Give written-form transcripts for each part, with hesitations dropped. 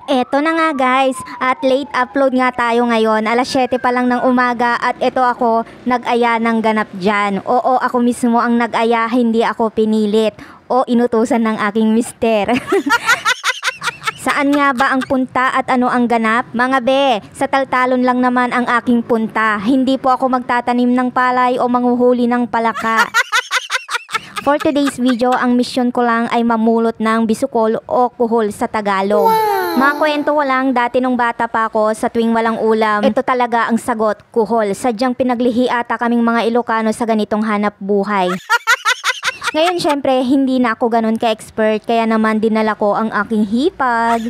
Eto na nga guys, at late upload nga tayo ngayon. Alas 7 pa lang ng umaga at eto ako nag-aya ng ganap dyan. Oo, ako mismo ang nag-aya, hindi ako pinilit o inutusan ng aking mister. Saan nga ba ang punta at ano ang ganap? Mga be, sa taltalon lang naman ang aking punta. Hindi po ako magtatanim ng palay o manghuhuli ng palaka. For today's video, ang mission ko lang ay mamulot ng bisukol o kuhol sa Tagalog. Wow! Mga kwento ko lang, dati nung bata pa ako, sa tuwing walang ulam, ito talaga ang sagot, kuhol. Sadyang pinaglihi ata kaming mga Ilocano sa ganitong hanap buhay. Ngayon, syempre, hindi na ako ganun ka-expert, kaya naman dinala ko ang aking hipag.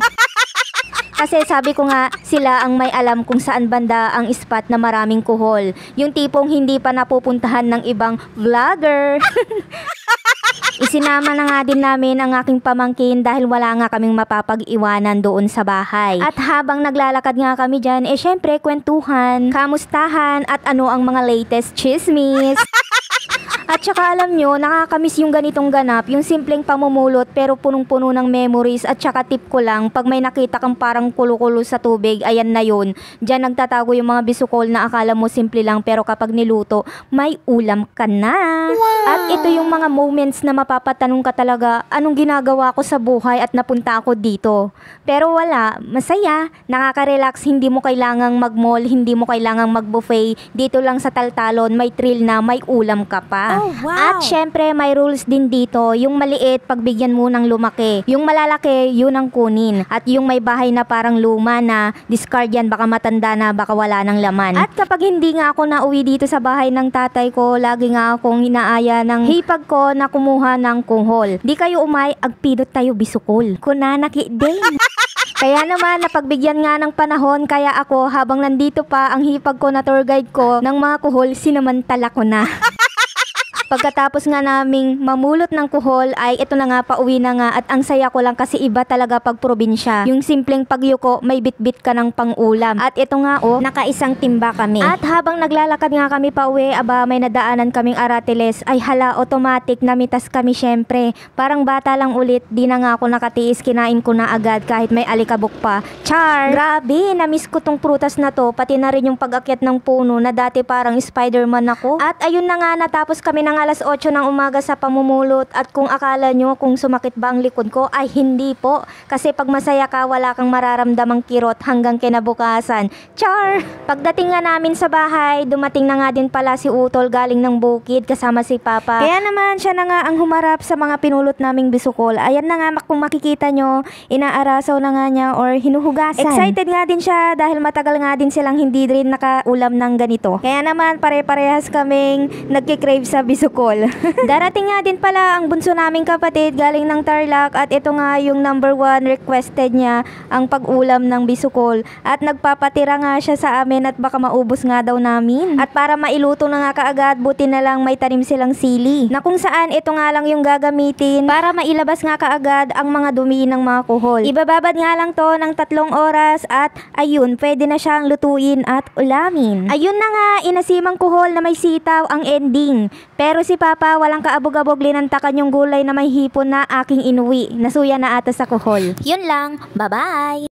Kasi sabi ko nga, sila ang may alam kung saan banda ang spot na maraming kuhol. Yung tipong hindi pa napupuntahan ng ibang vlogger. Isinama na nga din namin ang aking pamangkin dahil wala nga kaming mapapag-iwanan doon sa bahay. At habang naglalakad nga kami dyan, syempre kwentuhan, kamustahan at ano ang mga latest chismis. At saka alam nyo, nakakamiss yung ganitong ganap, yung simpleng pamumulot pero punong-puno ng memories. At saka tip ko lang, pag may nakita kang parang kulo-kulo sa tubig, ayan na yun. Diyan nagtatago yung mga bisukol na akala mo simple lang pero kapag niluto, may ulam ka na. Wow! At ito yung mga moments na mapapatanong ka talaga, anong ginagawa ko sa buhay at napunta ako dito. Pero wala, masaya, nakaka-relax, hindi mo kailangang mag-mall, hindi mo kailangang mag-buffet. Dito lang sa Taltalon, may thrill na may ulam ka pa. Oh, wow. At syempre may rules din dito. Yung maliit, pagbigyan mo ng lumaki. Yung malalaki, yun ang kunin. At yung may bahay na parang luma na discard yan, baka matanda na, baka wala ng laman. At kapag hindi nga ako nauwi dito sa bahay ng tatay ko, lagi nga akong inaaya ng hipag ko na kumuha ng kuhol. Di kayo umay, agpidot tayo bisukol. Kunanaki din. Kaya naman, napagbigyan nga ng panahon, kaya ako habang nandito pa ang hipag ko na tour guide ko ng mga kuhol, sinamantala ko na. Pagkatapos nga naming mamulot ng kuhol ay ito na nga, pauwi na nga. At ang saya ko lang kasi iba talaga pag probinsya. Yung simpleng pagyuko, may bitbit ka ng pang-ulam. At ito nga nakaisang timba kami. At habang naglalakad nga kami pauwi, aba may nadaanan kaming aratiles. Ay hala, automatic namitas kami syempre. Parang bata lang ulit, di na nga ako nakatiis, kinain ko na agad kahit may alikabok pa. Char! Grabe, namiss ko tong prutas na to. Pati na rin yung pag-akyat ng puno na dati parang Spider-Man ako. At ayun na nga, natapos kami ng alas 8 ng umaga sa pamumulot. At kung akala nyo kung sumakit ba ang likod ko, ay hindi po. Kasi pag masaya ka, wala kang mararamdamang kirot hanggang kinabukasan. Char! Pagdating nga namin sa bahay, dumating na nga din pala si Utol galing ng bukid kasama si Papa. Kaya naman siya na nga ang humarap sa mga pinulot naming bisukol. Ayan na nga, kung makikita nyo, inaarasaw na nga niya or hinuhugasan. Excited nga din siya dahil matagal nga din silang hindi rin nakaulam ng ganito. Kaya naman pare-parehas kaming nagkikrave sa bisukol. Darating nga din pala ang bunso naming kapatid galing ng Tarlac at ito nga yung number 1 requested niya, ang pag-ulam ng bisukol. At nagpapatira nga siya sa amin at baka maubos nga daw namin. At para mailuto na nga kaagad, buti na lang may tanim silang sili. Na kung saan ito nga lang yung gagamitin para mailabas nga kaagad ang mga dumi ng mga kuhol. Ibababad nga lang to ng 3 oras at ayun, pwede na siyang lutuin at ulamin. Ayun na nga, inasimang kuhol na may sitaw ang ending. Pero si Papa walang kaabog-abog, linantakan yung gulay na may hipon na aking inuwi. Nasuya na ata sa kuhol. Yun lang, bye-bye!